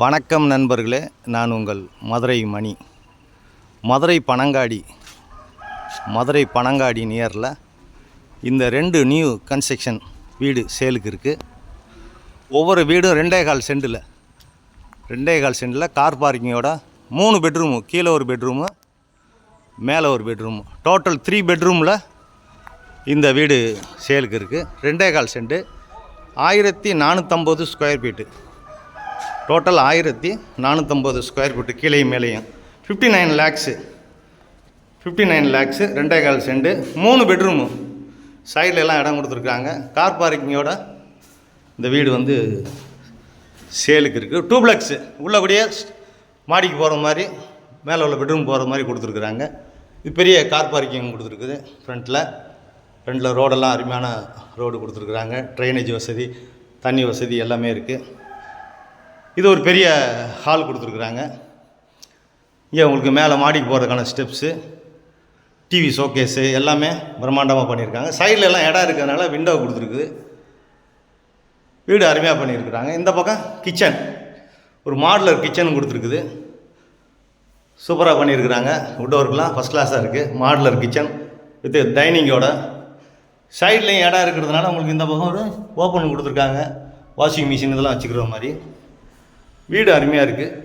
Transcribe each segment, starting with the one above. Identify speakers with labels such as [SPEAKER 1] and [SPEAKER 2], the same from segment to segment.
[SPEAKER 1] வணக்கம் நண்பர்களே, நான் உங்கள் மதுரை மணி. மதுரை பனங்காடி நியரில் இந்த 2 நியூ கன்ஸ்ட்ரக்ஷன் வீடு சேலுக்கு இருக்குது. ஒவ்வொரு வீடும் 2.25 சென்டில் கார் பார்க்கிங்கோட 3 பெட்ரூமு, கீழே ஒரு பெட்ரூமு, மேலே ஒரு பெட்ரூமு, டோட்டல் 3 பெட்ரூமில் இந்த வீடு சேலுக்கு இருக்குது. 2.25 cent, 1450 square feet, total 1450 square feet, கீழே மேலேயும் 59 லேக்ஸு. 2.25 சென்ட், 3 பெட்ரூமு, சைடில் எல்லாம் இடம் கொடுத்துருக்காங்க. கார் பார்க்கிங்கோட இந்த வீடு வந்து சேலுக்கு இருக்குது. 2 பிளக்ஸு, உள்ளபடியே மாடிக்கு போகிற மாதிரி, மேலே உள்ள பெட்ரூம் போகிற மாதிரி கொடுத்துருக்குறாங்க. இது பெரிய கார் பார்க்கிங் கொடுத்துருக்குது. ஃப்ரண்ட்டில் ரோடெல்லாம் அருமையான ரோடு கொடுத்துருக்குறாங்க. ட்ரைனேஜ் வசதி, தண்ணி வசதி எல்லாமே இருக்குது. இது ஒரு பெரிய ஹால் கொடுத்துருக்குறாங்க. இங்கே உங்களுக்கு மேலே மாடிக்கு போகிறதுக்கான ஸ்டெப்ஸு, டிவி ஷோகேஸு எல்லாமே பிரம்மாண்டமாக பண்ணியிருக்காங்க. சைடில் எல்லாம் இடம் இருக்கிறதுனால விண்டோ கொடுத்துருக்குது. வீடு அருமையாக பண்ணியிருக்கிறாங்க. இந்த பக்கம் கிச்சன், ஒரு மாடுலர் கிச்சன் கொடுத்துருக்குது. சூப்பராக பண்ணியிருக்கிறாங்க. வுட் ஒர்க்லாம் ஃபஸ்ட் கிளாஸாக இருக்குது. மாடுலர் கிச்சன் வித் டைனிங்கோட. சைட்லேயும் இடம் இருக்கிறதுனால உங்களுக்கு இந்த பக்கம் ஒரு ஓப்பன் கொடுத்துருக்காங்க. வாஷிங் மிஷின் இதெல்லாம் வச்சுக்கிற மாதிரி வீடு அருமையாக இருக்குது.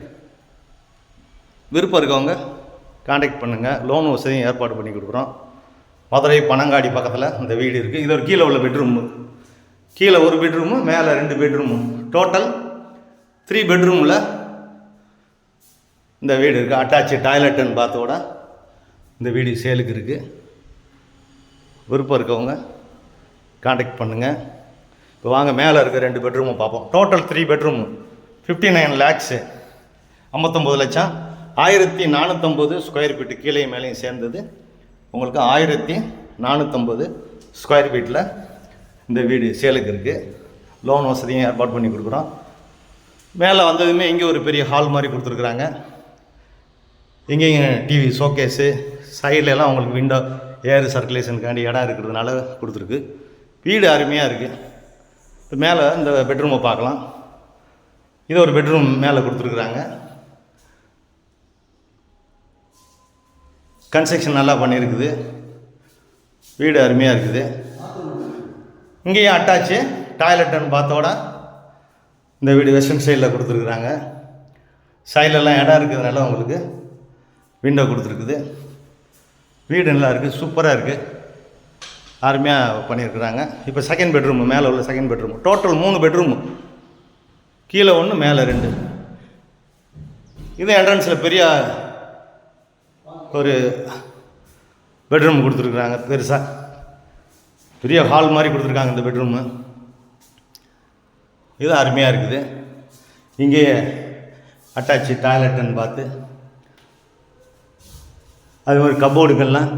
[SPEAKER 1] விருப்பம் இருக்கவங்க கான்டாக்ட் பண்ணுங்கள். லோன் வசதியும் ஏற்பாடு பண்ணி கொடுக்குறோம். மதுரை பனங்காடி பக்கத்தில் இந்த வீடு இருக்குது. இது ஒரு கீழே உள்ள பெட்ரூமு, கீழே ஒரு பெட்ரூமு, மேலே 2 பெட்ரூமு, டோட்டல் 3 பெட்ரூமில் இந்த வீடு இருக்குது. அட்டாச்சு டாய்லெட் அண்ட் பாத்தோட இந்த வீடு சேலுக்கு இருக்குது. விருப்பம் இருக்கவங்க கான்டாக்ட் பண்ணுங்கள். இப்போ வாங்க மேலே இருக்க 2 பெட்ரூமை பார்ப்போம். டோட்டல் 3 பெட்ரூமு, 59 லேக்ஸு, 59 லட்சம், 1450 ஸ்கொயர் ஃபீட்டு, கீழே மேலேயும் சேர்ந்தது. உங்களுக்கு 1450 ஸ்கொயர் ஃபீட்டில் இந்த வீடு சேலுக்கு இருக்குது. லோன் வசதியும் ஏற்பாடு பண்ணி கொடுக்குறோம். மேலே வந்ததுமே இங்கே ஒரு பெரிய ஹால் மாதிரி கொடுத்துருக்குறாங்க. இங்கேயும் டிவி ஷோகேஸு, சைட்லலாம் உங்களுக்கு விண்டோ ஏர் சர்க்குலேஷனுக்காண்டி இடம் இருக்கிறதுனால கொடுத்துருக்கு. வீடு அருமையாக இருக்குது. இப்போ மேலே இந்த பெட்ரூமை பார்க்கலாம். இது ஒரு பெட்ரூம் மேலே கொடுத்துருக்குறாங்க. கன்ஸ்ட்ரக்ஷன் நல்லா பண்ணியிருக்குது. வீடு அருமையாக இருக்குது. இங்கேயும் அட்டாச்சு டாய்லெட் அண்ட் பாத்தோட இந்த வீடு வெஸ்டர்ன் சைடில் கொடுத்துருக்குறாங்க. சைட்லலாம் இடம் இருக்கிறதுனால உங்களுக்கு விண்டோ கொடுத்துருக்குது. வீடு நல்லா இருக்குது, சூப்பராக இருக்குது, அருமையாக பண்ணியிருக்கிறாங்க. இப்போ செகண்ட் பெட்ரூமு, மேலே உள்ள செகண்ட் பெட்ரூமு, டோட்டல் 3 பெட்ரூமு, கீழே 1, மேலே 2. இது என்ட்ரன்ஸில் பெரிய ஒரு பெட்ரூம் கொடுத்துருக்குறாங்க. பெருசாக பெரிய ஹால் மாதிரி கொடுத்துருக்காங்க இந்த பெட்ரூமு. இது அருமையாக இருக்குது. இங்கேயே அட்டாச்சு டாய்லெட்டுன்னு பார்த்து அது ஒரு கபோர்டுகள்லாம்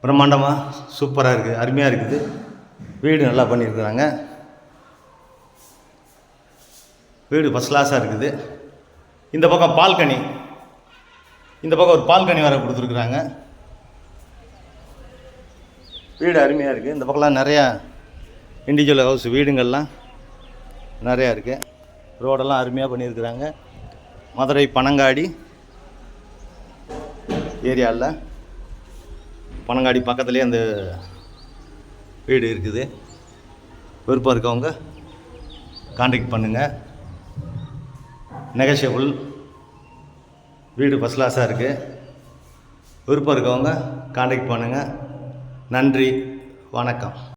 [SPEAKER 1] பிரம்மாண்டமாக சூப்பராக இருக்குது, அருமையாக இருக்குது. வீடு நல்லா பண்ணியிருக்கிறாங்க. வீடு ஃபஸ்ட் கிளாஸாக இருக்குது. இந்த பக்கம் பால்கனி, இந்த பக்கம் ஒரு பால்கனி வேறு கொடுத்துருக்குறாங்க. வீடு அருமையாக இருக்குது. இந்த பக்கம்லாம் நிறையா இண்டிவிஜுவல் ஹவுஸ் வீடுங்கள்லாம் நிறையா இருக்குது. ரோடெல்லாம் அருமையாக பண்ணியிருக்கிறாங்க. மதுரை பனங்காடி ஏரியாவில், பனங்காடி பக்கத்துலேயே அந்த வீடு இருக்குது. விருப்பம் இருக்கவங்க கான்டாக்ட் பண்ணுங்கள். நெகோஷியபிள், வீடு ஃபஸ்ட் கிளாஸாக இருக்குது. விருப்பம் இருக்கவங்க கான்டாக்ட் பண்ணுங்கள். நன்றி, வணக்கம்.